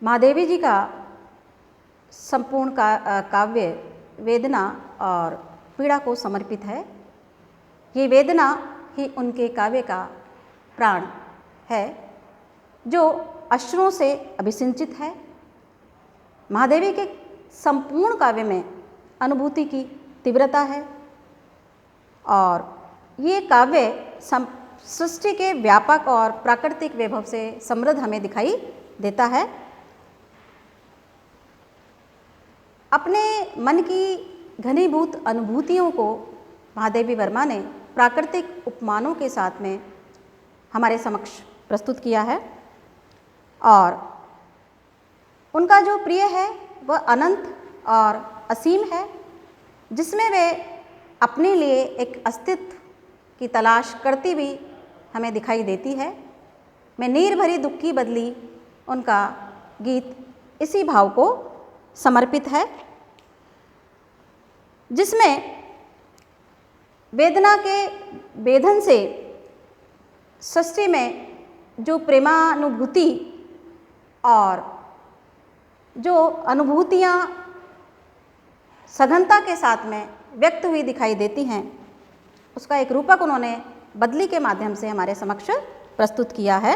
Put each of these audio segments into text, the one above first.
महादेवी जी का संपूर्ण काव्य वेदना और पीड़ा को समर्पित है। ये वेदना ही उनके काव्य का प्राण है, जो अश्रुओं से अभिसिंचित है। महादेवी के संपूर्ण काव्य में अनुभूति की तीव्रता है और ये काव्य सृष्टि के व्यापक और प्राकृतिक वैभव से समृद्ध हमें दिखाई देता है। अपने मन की घनीभूत अनुभूतियों को महादेवी वर्मा ने प्राकृतिक उपमानों के साथ में हमारे समक्ष प्रस्तुत किया है और उनका जो प्रिय है वह अनंत और असीम है, जिसमें वे अपने लिए एक अस्तित्व की तलाश करती हुई हमें दिखाई देती है। मैं नीर भरी दुख की बदली उनका गीत इसी भाव को समर्पित है, जिसमें वेदना के वेदन से सृष्टि में जो प्रेमानुभूति और जो अनुभूतियाँ सघनता के साथ में व्यक्त हुई दिखाई देती हैं, उसका एक रूपक उन्होंने बदली के माध्यम से हमारे समक्ष प्रस्तुत किया है।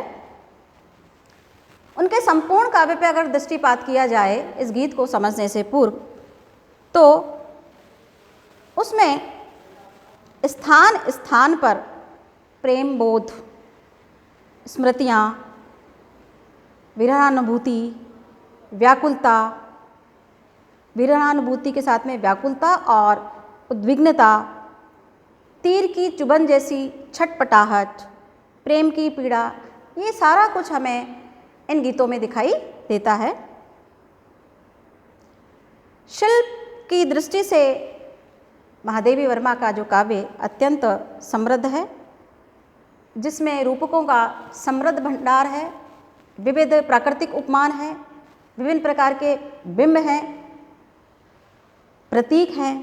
उनके संपूर्ण काव्य पर अगर दृष्टिपात किया जाए इस गीत को समझने से पूर्व, तो उसमें स्थान स्थान पर प्रेम बोध, स्मृतियाँ, विरहानुभूति, व्याकुलता, विरहानुभूति के साथ में व्याकुलता और उद्विग्नता, तीर की चुभन जैसी छटपटाहट, प्रेम की पीड़ा, ये सारा कुछ हमें इन गीतों में दिखाई देता है। शिल्प की दृष्टि से महादेवी वर्मा का जो काव्य अत्यंत समृद्ध है, जिसमें रूपकों का समृद्ध भंडार है, विविध प्राकृतिक उपमान है, विभिन्न प्रकार के बिंब हैं, प्रतीक हैं,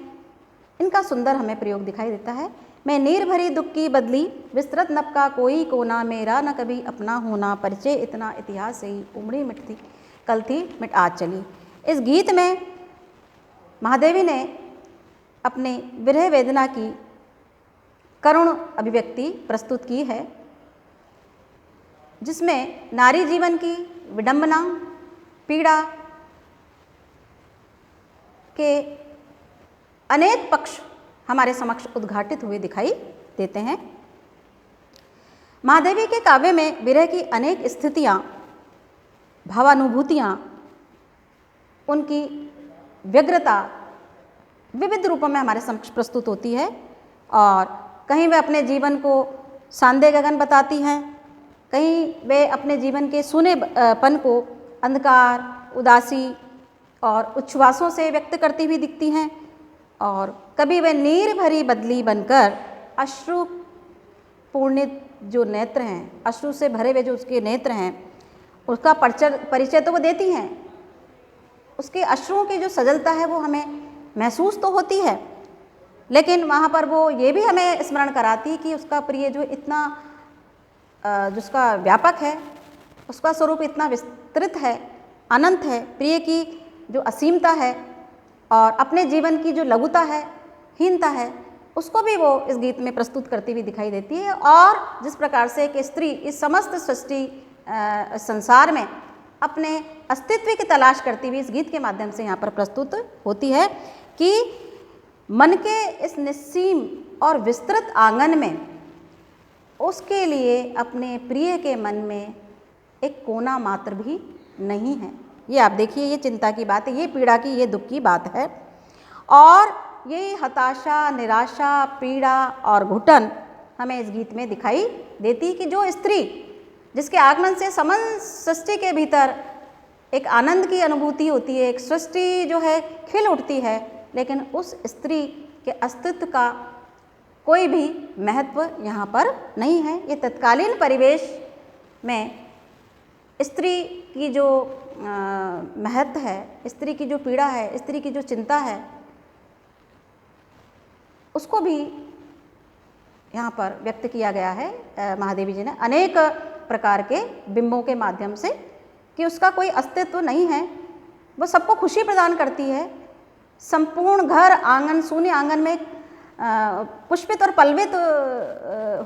इनका सुंदर हमें प्रयोग दिखाई देता है। मैं नीर भरी दुख की बदली, विस्तृत नभ का कोई कोना, मेरा न कभी अपना होना, परिचय इतना इतिहास से ही उमड़ी मिटती कल थी मिट आज चली। इस गीत में महादेवी ने अपनी विरह वेदना की करुण अभिव्यक्ति प्रस्तुत की है, जिसमें नारी जीवन की विडंबना, पीड़ा के अनेक पक्ष हमारे समक्ष उद्घाटित हुए दिखाई देते हैं। महादेवी के काव्य में विरह की अनेक स्थितियाँ, भावानुभूतियाँ, उनकी व्यग्रता विविध रूपों में हमारे समक्ष प्रस्तुत होती है और कहीं वे अपने जीवन को सांदे गगन बताती हैं, कहीं वे अपने जीवन के सूनेपन को अंधकार, उदासी और उच्छ्वासों से व्यक्त करती हुई दिखती हैं और कभी वे नीर भरी बदली बनकर अश्रु पूर्णित जो नेत्र हैं, अश्रु से भरे हुए जो उसके नेत्र हैं, उसका परिचय तो वो देती हैं। उसके अश्रुओं की जो सजलता है वो हमें महसूस तो होती है, लेकिन वहाँ पर वो ये भी हमें स्मरण कराती कि उसका प्रिय जो इतना जिसका व्यापक है, उसका स्वरूप इतना विस्तृत है, अनंत है, प्रिय की जो असीमता है और अपने जीवन की जो लघुता है, हीनता है, उसको भी वो इस गीत में प्रस्तुत करती हुई दिखाई देती है। और जिस प्रकार से एक स्त्री इस समस्त सृष्टि संसार में अपने अस्तित्व की तलाश करती हुई इस गीत के माध्यम से यहाँ पर प्रस्तुत होती है कि मन के इस निस्सीम और विस्तृत आंगन में उसके लिए अपने प्रिय के मन में एक कोना मात्र भी नहीं है। ये आप देखिए, ये चिंता की बात है, ये पीड़ा की, ये दुख की बात है और ये हताशा, निराशा, पीड़ा और घुटन हमें इस गीत में दिखाई देती कि जो स्त्री जिसके आगमन से समस्त सृष्टि के भीतर एक आनंद की अनुभूति होती है, एक सृष्टि जो है खिल उठती है, लेकिन उस स्त्री के अस्तित्व का कोई भी महत्व यहाँ पर नहीं है। ये तत्कालीन परिवेश में स्त्री की जो महत्व है, स्त्री की जो पीड़ा है, स्त्री की जो चिंता है, उसको भी यहाँ पर व्यक्त किया गया है। महादेवी जी ने अनेक प्रकार के बिंबों के माध्यम से कि उसका कोई अस्तित्व नहीं है, वो सबको खुशी प्रदान करती है। संपूर्ण घर आंगन, शून्य आंगन में पुष्पित और पल्लवित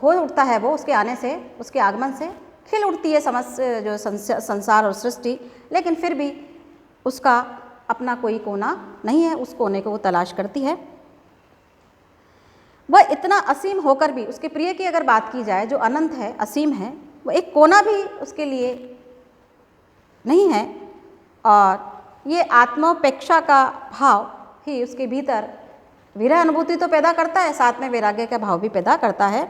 हो उठता है वो उसके आने से, उसके आगमन से खिल उठती है समस्त जो संसार और सृष्टि। लेकिन फिर भी उसका अपना कोई कोना नहीं है, उस कोने को वो तलाश करती है। वह इतना असीम होकर भी, उसके प्रिय की अगर बात की जाए जो अनंत है, असीम है, वो एक कोना भी उसके लिए नहीं है। और ये आत्मोपेक्षा का भाव ही उसके भीतर विरह अनुभूति तो पैदा करता है, साथ में वैराग्य का भाव भी पैदा करता है।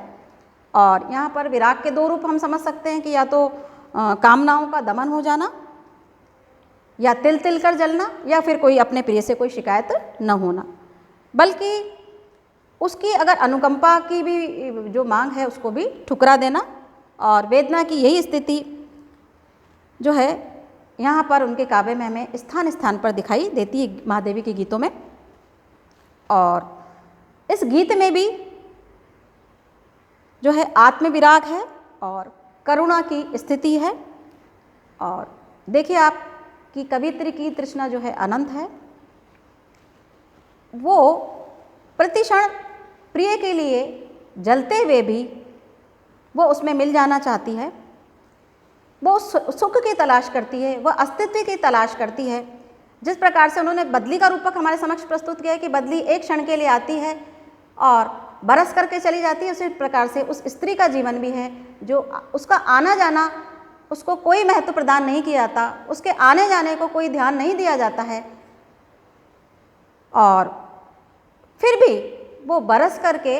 और यहाँ पर विराग के दो रूप हम समझ सकते हैं कि या तो कामनाओं का दमन हो जाना, या तिल तिल कर जलना, या फिर कोई अपने प्रिय से कोई शिकायत न होना। बल्कि उसकी अगर अनुकंपा की भी जो मांग है उसको भी ठुकरा देना। और वेदना की यही स्थिति जो है यहाँ पर उनके काव्य में हमें स्थान स्थान पर दिखाई देती है महादेवी के गीतों में। और इस गीत में भी जो है आत्मविराग है और करुणा की स्थिति है। और देखिए आप कि कवित्री की तृष्णा जो है अनंत है, वो प्रतिक्षण प्रिय के लिए जलते हुए भी वो उसमें मिल जाना चाहती है। वो सुख की तलाश करती है, वह अस्तित्व की तलाश करती है। जिस प्रकार से उन्होंने बदली का रूपक हमारे समक्ष प्रस्तुत किया है कि बदली एक क्षण के लिए आती है और बरस करके चली जाती है, उसी प्रकार से उस स्त्री का जीवन भी है जो उसका आना जाना, उसको कोई महत्व प्रदान नहीं किया जाता, उसके आने जाने को कोई ध्यान नहीं दिया जाता है। और फिर भी वो बरस करके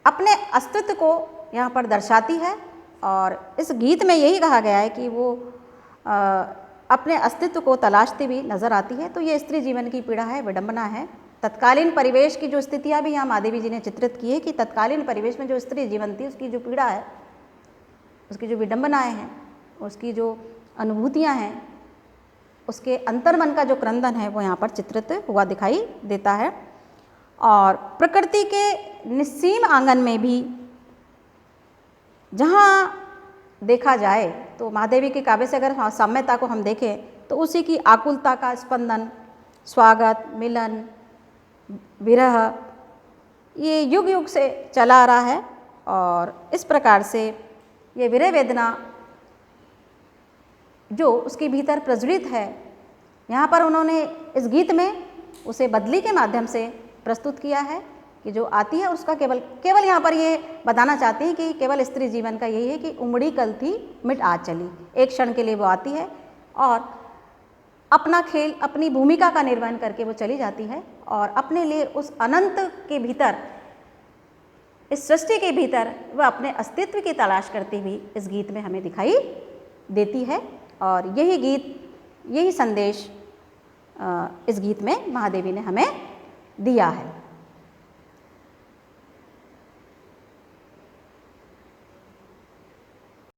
अपने अस्तित्व को यहाँ पर दर्शाती है। और इस गीत में यही कहा गया है कि वो अपने अस्तित्व को तलाशती हुई नज़र आती है। तो ये स्त्री जीवन की पीड़ा है, विडंबना है। तत्कालीन परिवेश की जो स्थितियाँ भी यहाँ महादेवी जी ने चित्रित की है कि तत्कालीन परिवेश में जो स्त्री जीवन थी उसकी जो पीड़ा है, उसकी जो विडंबनाएँ हैं, उसकी जो अनुभूतियाँ हैं, उसके अंतर्मन का जो क्रंदन है वो यहाँ पर चित्रित हुआ दिखाई देता है। और प्रकृति के निस्सीम आंगन में भी जहाँ देखा जाए तो महादेवी के काव्य से अगर साम्यता को हम देखें तो उसी की आकुलता का स्पंदन, स्वागत, मिलन, विरह, ये युग युग से चला आ रहा है। और इस प्रकार से ये विरह वेदना जो उसके भीतर प्रज्वलित है, यहाँ पर उन्होंने इस गीत में उसे बदली के माध्यम से प्रस्तुत किया है कि जो आती है उसका केवल यहाँ पर ये बताना चाहते हैं कि केवल स्त्री जीवन का यही है कि उमड़ी कल थी मिट आज चली। एक क्षण के लिए वो आती है और अपना खेल, अपनी भूमिका का निर्वहन करके वो चली जाती है और अपने लिए उस अनंत के भीतर, इस सृष्टि के भीतर वह अपने अस्तित्व की तलाश करती हुई इस गीत में हमें दिखाई देती है। और यही गीत, यही संदेश इस गीत में महादेवी ने हमें दिया है।